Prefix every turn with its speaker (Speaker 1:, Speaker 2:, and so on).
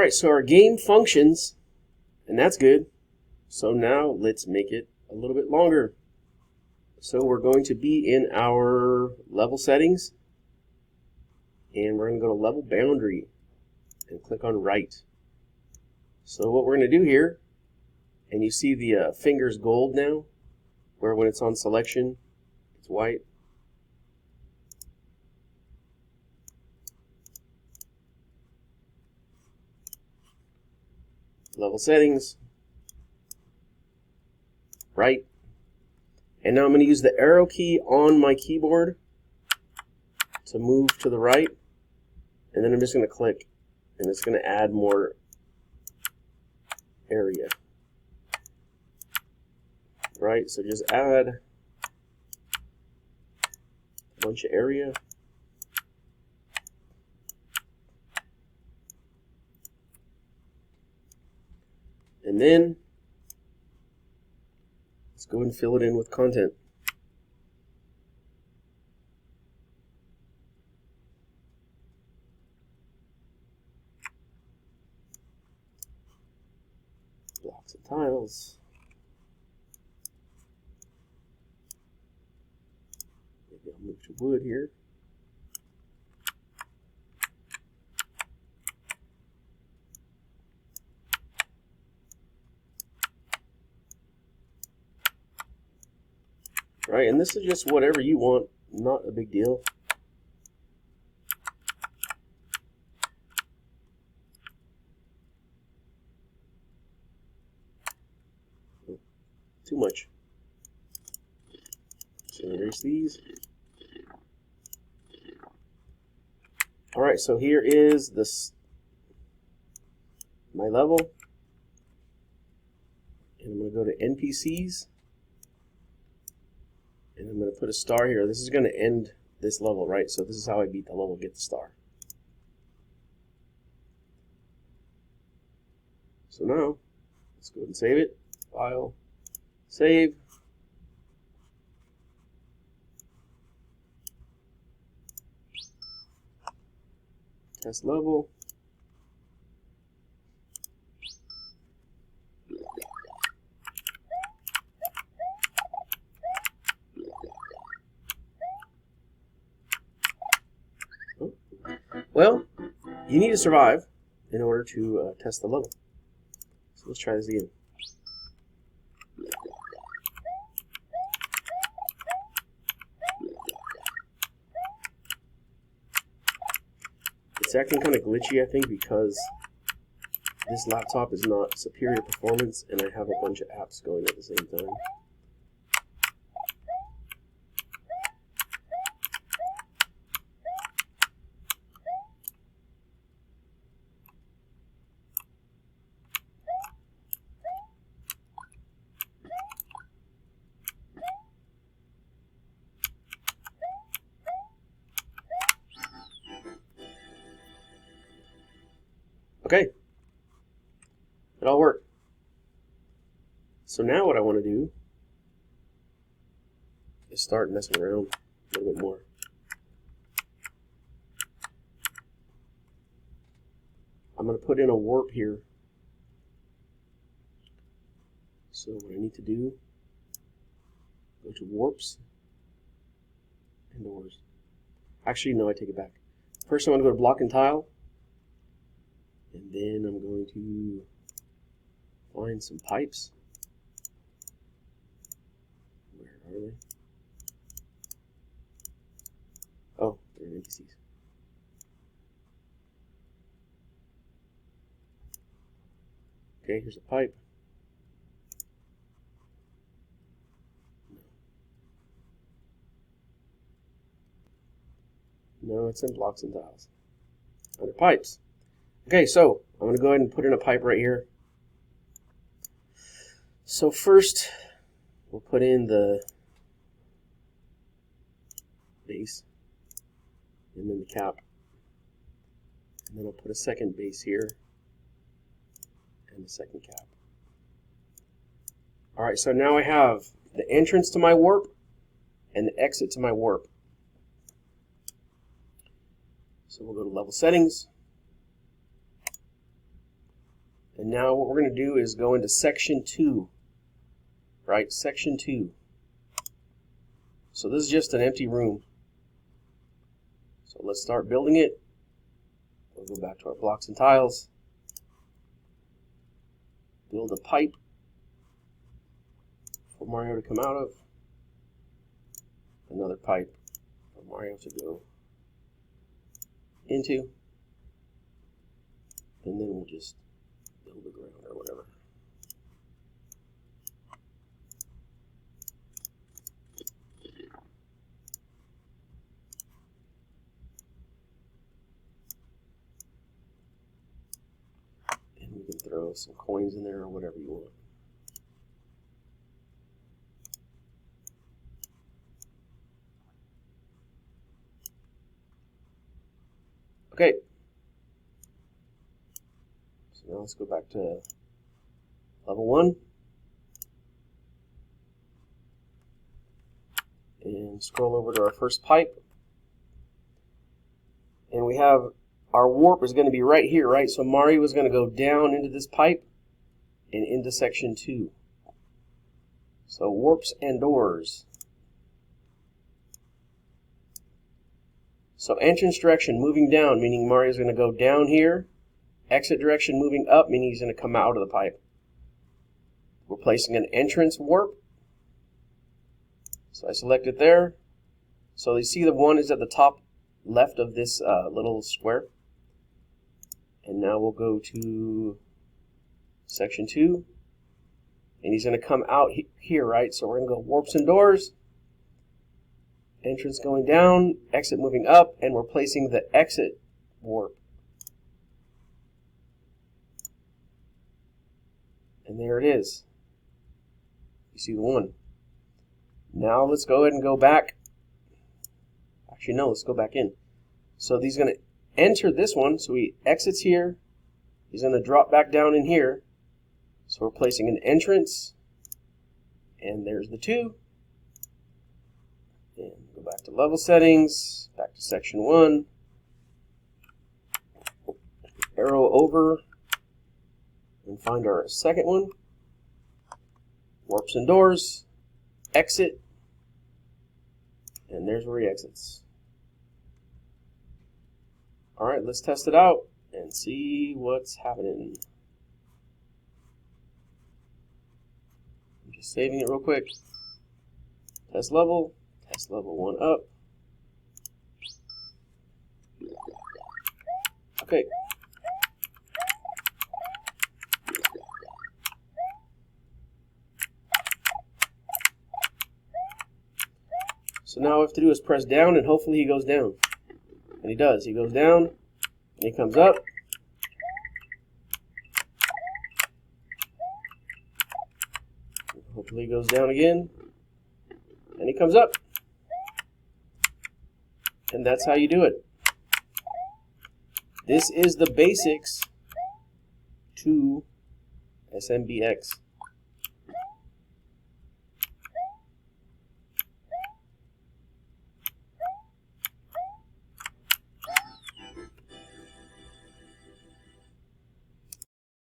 Speaker 1: Alright, so our game functions, and that's good. So now let's make it a little bit longer. So we're going to be in our level settings, and we're going to go to level boundary and click on right. So what we're going to do here, and you see the fingers gold now, where when it's on selection, it's white. Level settings, right. And now I'm going to use the arrow key on my keyboard to move to the right. And then I'm just going to click, and it's going to add more area. Right, so just add a bunch of area. And then let's go and fill it in with content. Blocks and tiles. Maybe I'll move to wood here. Right, and this is just whatever you want, not a big deal. Too much. So erase these. Alright, so here is this my level. And I'm going to go to NPCs. And I'm going to put a star here. This is going to end this level, right? So this is how I beat the level, get the star. So now, let's go ahead and save it. File, save. Test level. Well, you need to survive in order to test the level. So let's try this again. It's acting kind of glitchy, I think, because this laptop is not superior performance and I have a bunch of apps going at the same time. Okay, it all worked. So now what I want to do is start messing around a little bit more. I'm going to put in a warp here. So what I need to do, go to warps and doors. Actually, no, I take it back. First I want to go to block and tile. And then I'm going to find some pipes. Where are they? Oh, they're in NPCs. Okay, here's a pipe. No, it's in blocks and tiles. Under pipes. Okay, so I'm going to go ahead and put in a pipe right here. So first, we'll put in the base, and then the cap. And then I'll put a second base here, and a second cap. Alright, so now I have the entrance to my warp, and the exit to my warp. So we'll go to level settings. And now what we're going to do is go into section 2. Right, section 2. So this is just an empty room. So let's start building it. We'll go back to our blocks and tiles. Build a pipe for Mario to come out of. Another pipe for Mario to go into. And then we'll just build the ground or whatever. And we can throw some coins in there or whatever you want. Okay. So now let's go back to level 1. And scroll over to our first pipe. And we have our warp is going to be right here, right? So Mario is going to go down into this pipe and into section 2. So warps and doors. So entrance direction moving down, meaning Mario's going to go down here. Exit direction moving up, meaning he's going to come out of the pipe. We're placing an entrance warp. So I select it there. So you see the one is at the top left of this little square. And now we'll go to section 2. And he's going to come out here, right? So we're going to go warps and doors. Entrance going down, exit moving up, and we're placing the exit warp. And there it is. You see the one. Now let's go ahead and go back. Actually, no, let's go back in. So he's going to enter this one. So he exits here. He's going to drop back down in here. So we're placing an entrance. And there's the 2. And go back to level settings, back to section 1, arrow over, and find our second one, warps and doors, exit, and there's where he exits. Alright, let's test it out and see what's happening. I'm just saving it real quick. Test level. Test level 1 up. Okay. So now all we have to do is press down and hopefully he goes down. And he does. He goes down and he comes up. Hopefully he goes down again. And he comes up. And that's how you do it. This is the basics to SMBX.